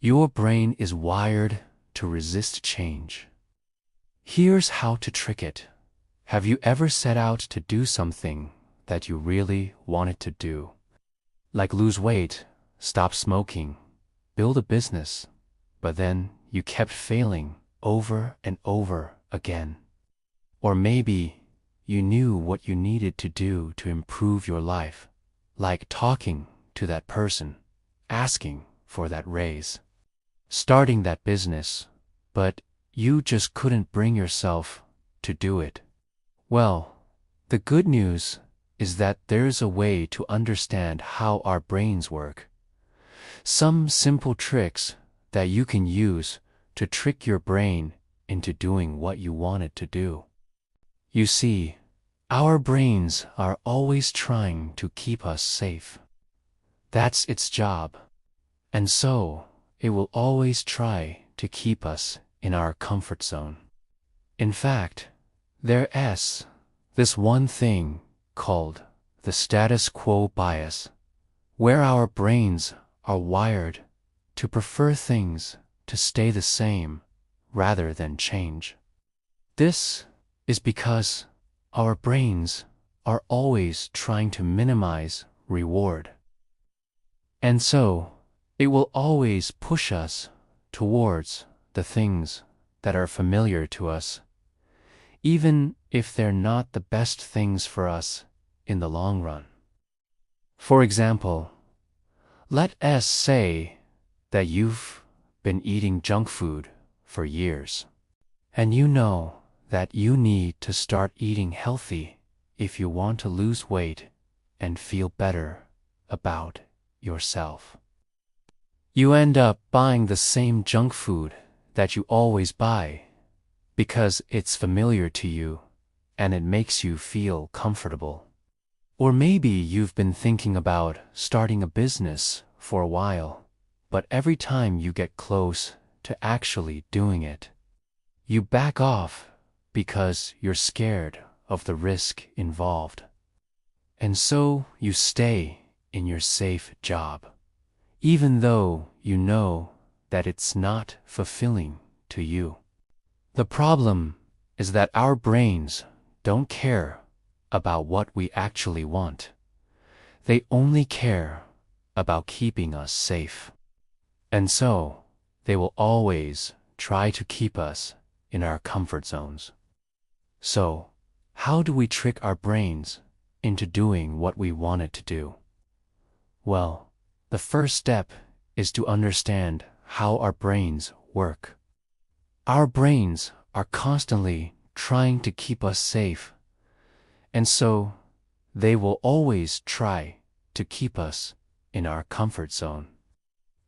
Your brain is wired to resist change. Here's how to trick it. Have you ever set out to do something that you really wanted to do? Like lose weight, stop smoking, build a business, but then you kept failing over and over again. Or maybe you knew what you needed to do to improve your life, like talking to that person, asking for that raise, starting that business, but you just couldn't bring yourself to do it. Well, the good news is that there's a way to understand how our brains work. Some simple tricks that you can use to trick your brain into doing what you want it to do. You see, our brains are always trying to keep us safe. That's its job. And so, it will always try to keep us in our comfort zone. In fact, there's this one thing called the status quo bias, where our brains are wired to prefer things to stay the same rather than change. This is because our brains are always trying to minimize reward. And so, it will always push us towards the things that are familiar to us, even if they're not the best things for us in the long run. For example, let us say that you've been eating junk food for years, and you know that you need to start eating healthy if you want to lose weight and feel better about yourself. You end up buying the same junk food that you always buy because it's familiar to you and it makes you feel comfortable. Or maybe you've been thinking about starting a business for a while, but every time you get close to actually doing it, you back off because you're scared of the risk involved. And so you stay in your safe job, even though you know that it's not fulfilling to you. The problem is that our brains don't care about what we actually want. They only care about keeping us safe. And so, they will always try to keep us in our comfort zones. So, how do we trick our brains into doing what we want it to do? Well, the first step is to understand how our brains work. Our brains are constantly trying to keep us safe, and so they will always try to keep us in our comfort zone.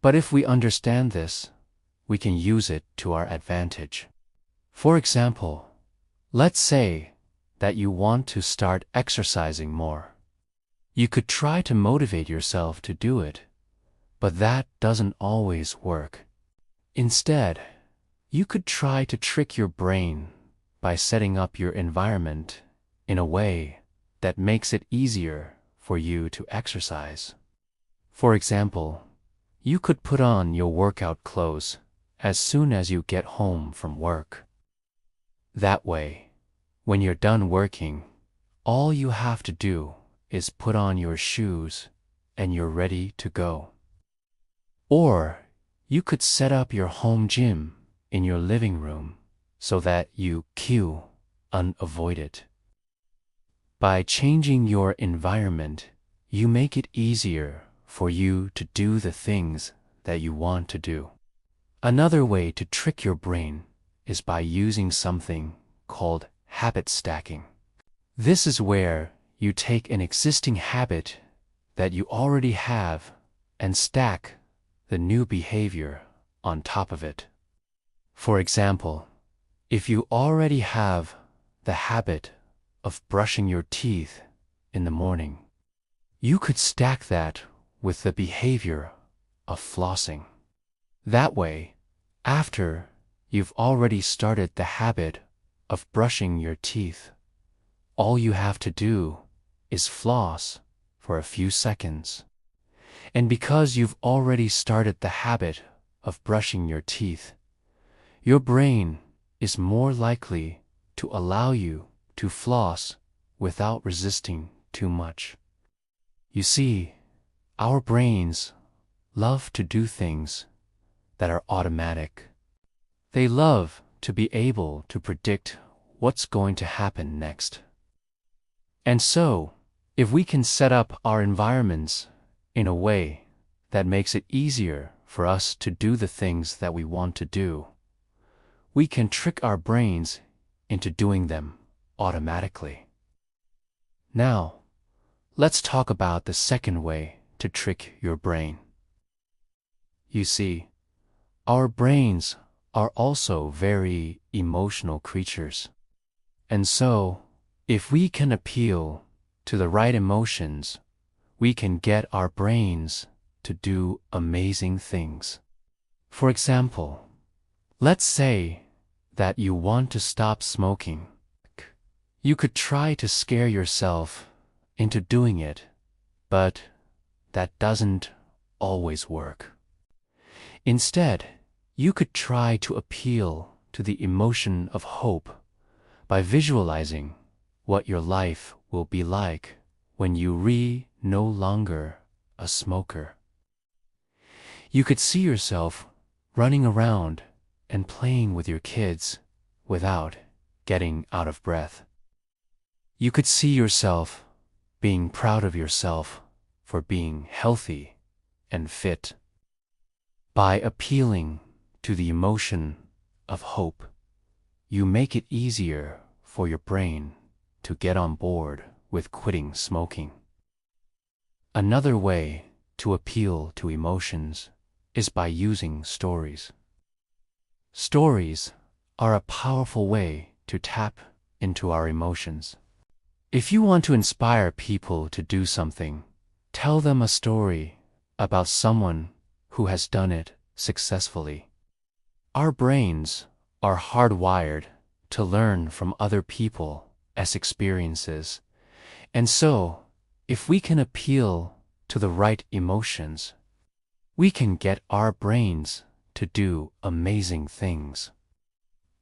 But if we understand this, we can use it to our advantage. For example, let's say that you want to start exercising more. You could try to motivate yourself to do it, but that doesn't always work. Instead, you could try to trick your brain by setting up your environment in a way that makes it easier for you to exercise. For example, you could put on your workout clothes as soon as you get home from work. That way, when you're done working, all you have to do is put on your shoes and you're ready to go. Or you could set up your home gym in your living room so that you unavoid it. By changing your environment, you make it easier for you to do the things that you want to do. Another way to trick your brain is by using something called habit stacking. This is where you take an existing habit that you already have and stack the new behavior on top of it. For example, if you already have the habit of brushing your teeth in the morning, you could stack that with the behavior of flossing. That way, after you've already started the habit of brushing your teeth, all you have to do is floss for a few seconds. And because you've already started the habit of brushing your teeth, your brain is more likely to allow you to floss without resisting too much. You see, our brains love to do things that are automatic. They love to be able to predict what's going to happen next. And so, if we can set up our environments in a way that makes it easier for us to do the things that we want to do, we can trick our brains into doing them automatically. Now, let's talk about the second way to trick your brain. You see, our brains are also very emotional creatures. And so, if we can appeal to the right emotions, we can get our brains to do amazing things. For example, let's say that you want to stop smoking. You could try to scare yourself into doing it, but that doesn't always work. Instead, you could try to appeal to the emotion of hope by visualizing what your life will be like when you no longer a smoker. You could see yourself running around and playing with your kids without getting out of breath. You could see yourself being proud of yourself for being healthy and fit. By appealing to the emotion of hope, you make it easier for your brain to get on board with quitting smoking. Another way to appeal to emotions is by using stories. Stories are a powerful way to tap into our emotions. If you want to inspire people to do something, tell them a story about someone who has done it successfully. Our brains are hardwired to learn from other people as experiences, and so, if we can appeal to the right emotions, we can get our brains to do amazing things.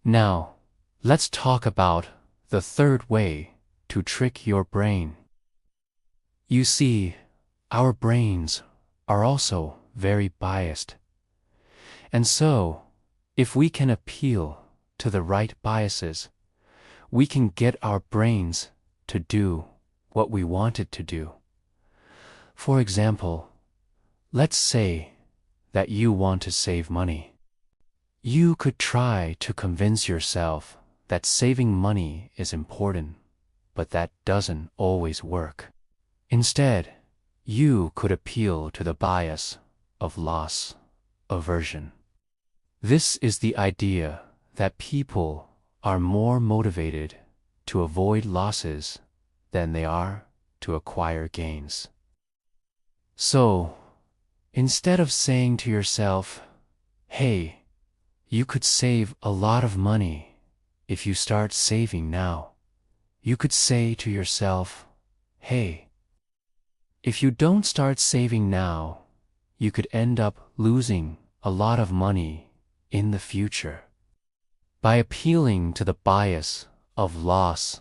Now, let's talk about the third way to trick your brain. You see, our brains are also very biased. And so, if we can appeal to the right biases, we can get our brains to do what we want it to do. For example, let's say that you want to save money. You could try to convince yourself that saving money is important, but that doesn't always work. Instead, you could appeal to the bias of loss aversion. This is the idea that people are more motivated to avoid losses than they are to acquire gains. So, instead of saying to yourself, "Hey, you could save a lot of money if you start saving now," you could say to yourself, "Hey, if you don't start saving now, you could end up losing a lot of money in the future." By appealing to the bias of loss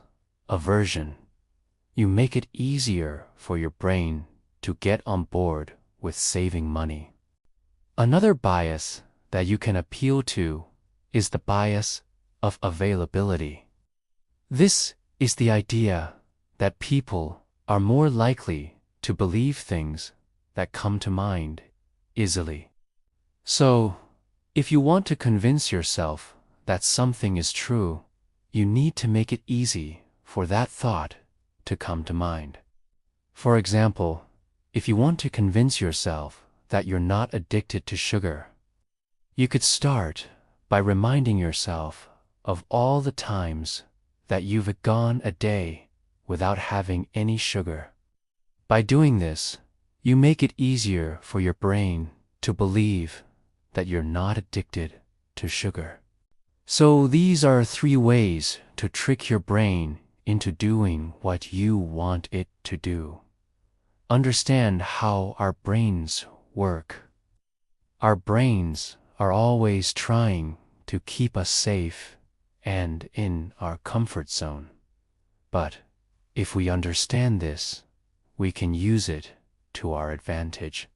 aversion, you make it easier for your brain to get on board with saving money. Another bias that you can appeal to is the bias of availability. This is the idea that people are more likely to believe things that come to mind easily. So, if you want to convince yourself that something is true, you need to make it easy for that thought to come to mind. For example, if you want to convince yourself that you're not addicted to sugar, you could start by reminding yourself of all the times that you've gone a day without having any sugar. By doing this, you make it easier for your brain to believe that you're not addicted to sugar. So these are 3 ways to trick your brain into doing what you want it to do. Understand how our brains work. Our brains are always trying to keep us safe and in our comfort zone. But if we understand this, we can use it to our advantage.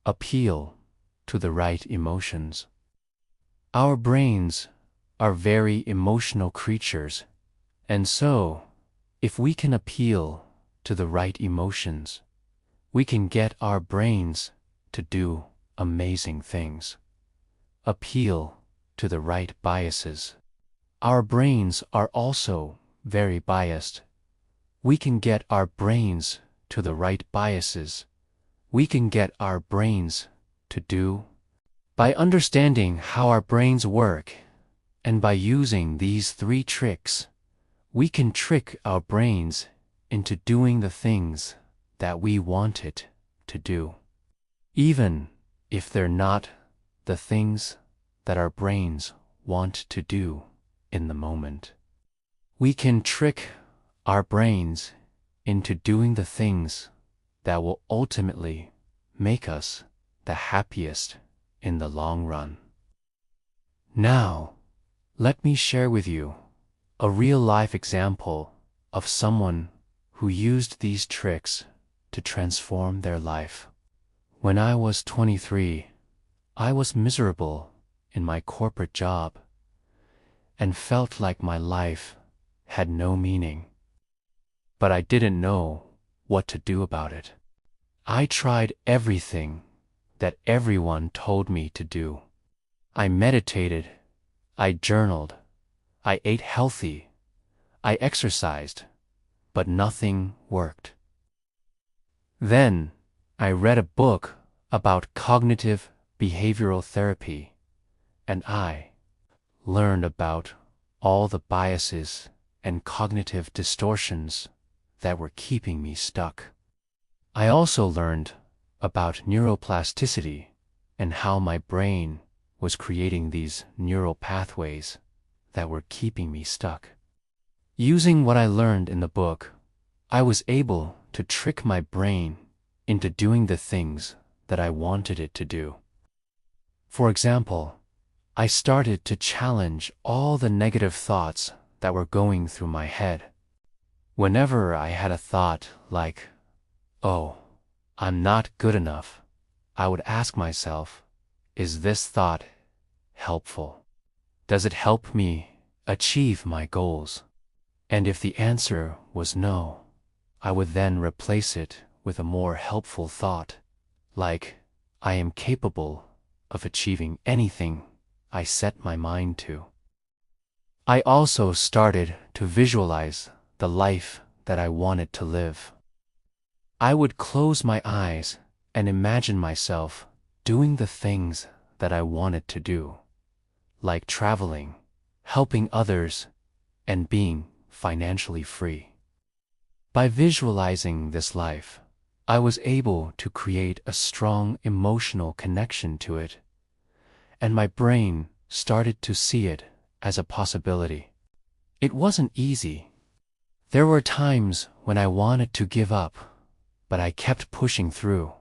Appeal to the right emotions. Our brains are very emotional creatures, and so, if we can appeal to the right emotions, we can get our brains to do amazing things. Appeal to the right biases. Our brains are also very biased. We can get our brains to the right biases. We can get our brains to do by understanding how our brains work, and by using these 3 tricks, we can trick our brains into doing the things that we want it to do, even if they're not the things that our brains want to do in the moment. We can trick our brains into doing the things that will ultimately make us the happiest in the long run. Now, let me share with you a real-life example of someone who used these tricks to transform their life. When I was 23, I was miserable in my corporate job and felt like my life had no meaning. But I didn't know what to do about it. I tried everything that everyone told me to do. I meditated, I journaled, I ate healthy, I exercised, but nothing worked. Then I read a book about cognitive behavioral therapy, and I learned about all the biases and cognitive distortions that were keeping me stuck. I also learned about neuroplasticity and how my brain was creating these neural pathways that were keeping me stuck. Using what I learned in the book, I was able to trick my brain into doing the things that I wanted it to do. For example, I started to challenge all the negative thoughts that were going through my head. Whenever I had a thought like, "Oh, I'm not good enough," I would ask myself, is this thought helpful? Does it help me achieve my goals? And if the answer was no, I would then replace it with a more helpful thought, like, I am capable of achieving anything I set my mind to. I also started to visualize the life that I wanted to live. I would close my eyes and imagine myself doing the things that I wanted to do, like traveling, helping others, and being financially free. By visualizing this life, I was able to create a strong emotional connection to it, and my brain started to see it as a possibility. It wasn't easy. There were times when I wanted to give up, but I kept pushing through,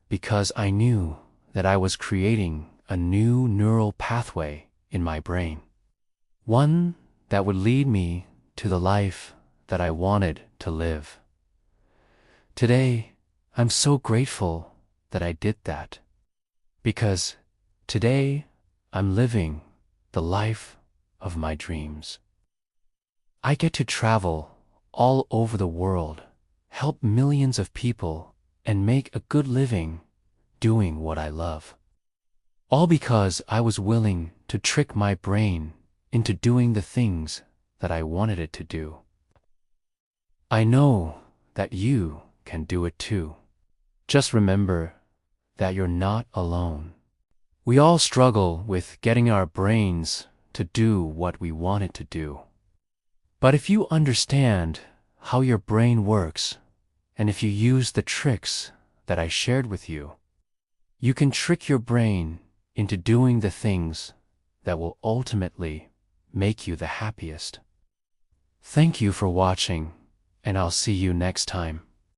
because I knew that I was creating a new neural pathway in my brain, one that would lead me to the life that I wanted to live. Today, I'm so grateful that I did that, because today I'm living the life of my dreams. I get to travel all over the world, help millions of people, and make a good living doing what I love. All because I was willing to trick my brain into doing the things that I wanted it to do. I know that you can do it too. Just remember that you're not alone. We all struggle with getting our brains to do what we want it to do. But if you understand how your brain works, and if you use the tricks that I shared with you, you can trick your brain into doing the things that will ultimately make you the happiest. Thank you for watching, and I'll see you next time.